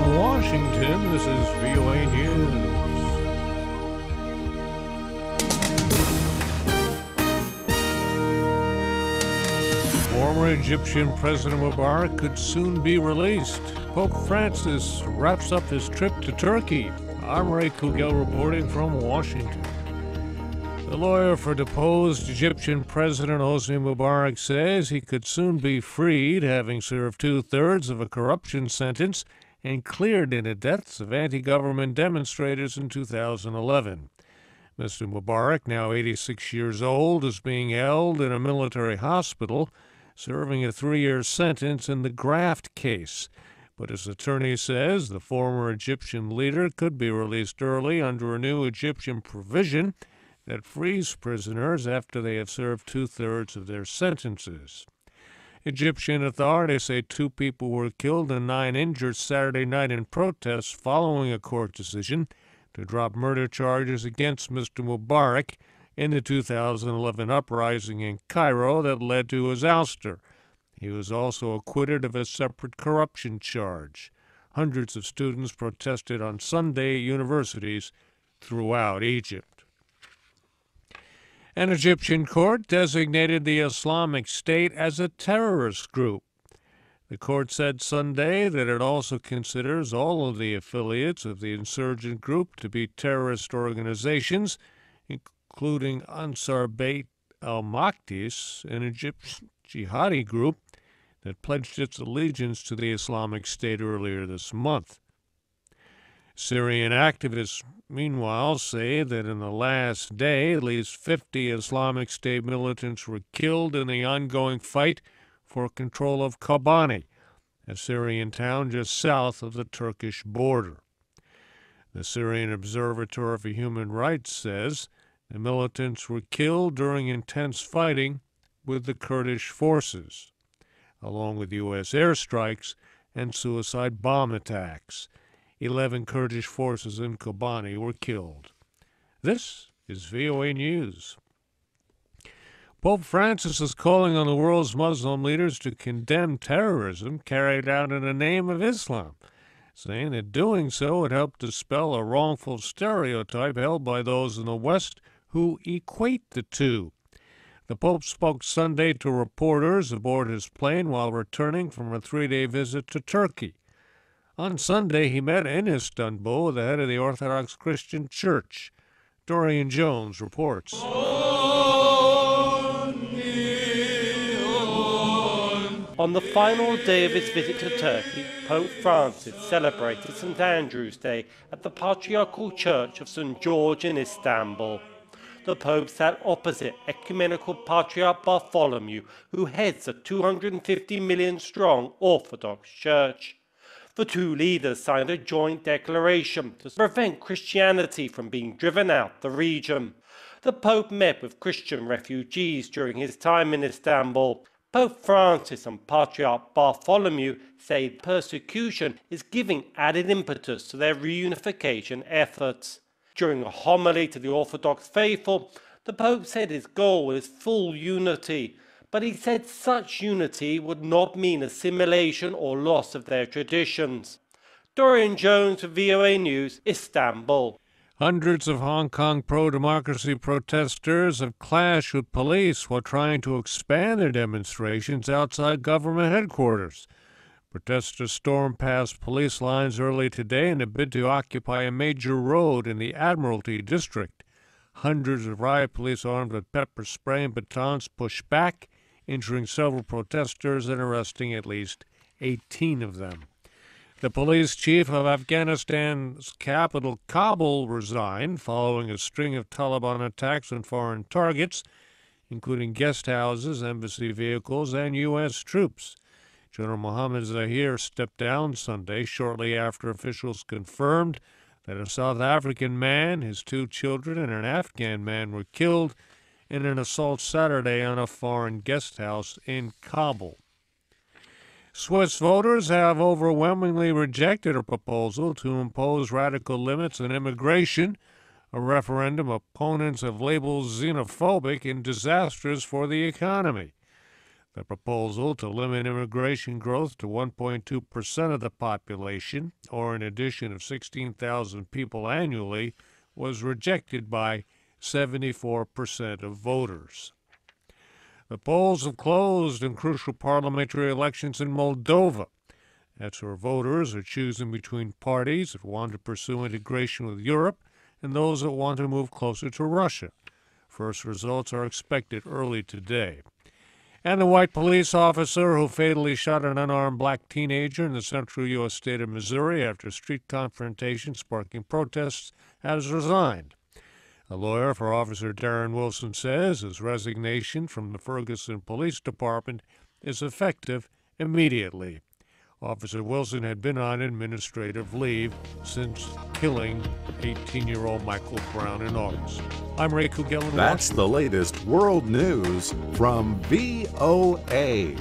From Washington, this is VOA News. Former Egyptian President Mubarak could soon be released. Pope Francis wraps up his trip to Turkey. I'm Ray Kouguell reporting from Washington. The lawyer for deposed Egyptian President Hosni Mubarak says he could soon be freed, having served two-thirds of a corruption sentence and cleared in the deaths of anti-government demonstrators in 2011. Mr. Mubarak, now 86 years old, is being held in a military hospital, serving a 3-year sentence in the graft case. But his attorney says the former Egyptian leader could be released early under a new Egyptian provision that frees prisoners after they have served two-thirds of their sentences. Egyptian authorities say 2 people were killed and 9 injured Saturday night in protests following a court decision to drop murder charges against Mr. Mubarak in the 2011 uprising in Cairo that led to his ouster. He was also acquitted of a separate corruption charge. Hundreds of students protested on Sunday at universities throughout Egypt. An Egyptian court designated the Islamic State as a terrorist group. The court said Sunday that it also considers all of the affiliates of the insurgent group to be terrorist organizations, including Ansar Beit al-Maqdis, an Egyptian jihadi group that pledged its allegiance to the Islamic State earlier this month. Syrian activists, meanwhile, say that in the last day, at least 50 Islamic State militants were killed in the ongoing fight for control of Kobani, a Syrian town just south of the Turkish border. The Syrian Observatory for Human Rights says the militants were killed during intense fighting with the Kurdish forces, along with U.S. airstrikes and suicide bomb attacks. 11 Kurdish forces in Kobani were killed. This is VOA News. Pope Francis is calling on the world's Muslim leaders to condemn terrorism carried out in the name of Islam, saying that doing so would help dispel a wrongful stereotype held by those in the West who equate the two. The Pope spoke Sunday to reporters aboard his plane while returning from a 3-day visit to Turkey. On Sunday, he met in Istanbul with the head of the Orthodox Christian Church. Dorian Jones reports. On the final day of his visit to Turkey, Pope Francis celebrated St. Andrew's Day at the Patriarchal Church of St. George in Istanbul. The Pope sat opposite Ecumenical Patriarch Bartholomew, who heads a 250 million strong Orthodox Church. The two leaders signed a joint declaration to prevent Christianity from being driven out the region. The Pope met with Christian refugees during his time in Istanbul. Pope Francis and Patriarch Bartholomew say persecution is giving added impetus to their reunification efforts. During a homily to the Orthodox faithful, the Pope said his goal is full unity, but he said such unity would not mean assimilation or loss of their traditions. Dorian Jones for VOA News, Istanbul. Hundreds of Hong Kong pro-democracy protesters have clashed with police while trying to expand their demonstrations outside government headquarters. Protesters stormed past police lines early today in a bid to occupy a major road in the Admiralty district. Hundreds of riot police armed with pepper spray and batons pushed back, injuring several protesters and arresting at least 18 of them. The police chief of Afghanistan's capital, Kabul, resigned following a string of Taliban attacks on foreign targets, including guest houses, embassy vehicles, and U.S. troops. General Mohammed Zahir stepped down Sunday shortly after officials confirmed that a South African man, his 2 children, and an Afghan man were killed in an assault Saturday on a foreign guest house in Kabul. Swiss voters have overwhelmingly rejected a proposal to impose radical limits on immigration, a referendum opponents have labeled xenophobic and disastrous for the economy. The proposal to limit immigration growth to 1.2% of the population, or an addition of 16,000 people annually, was rejected by 74% of voters. The polls have closed in crucial parliamentary elections in Moldova. That's where voters are choosing between parties that want to pursue integration with Europe and those that want to move closer to Russia. First results are expected early today. And the white police officer who fatally shot an unarmed black teenager in the central U.S. state of Missouri after a street confrontation sparking protests has resigned. A lawyer for Officer Darren Wilson says his resignation from the Ferguson Police Department is effective immediately. Officer Wilson had been on administrative leave since killing 18-year-old Michael Brown in August. I'm Ray Kouguell in That's Washington. the latest world news from VOA.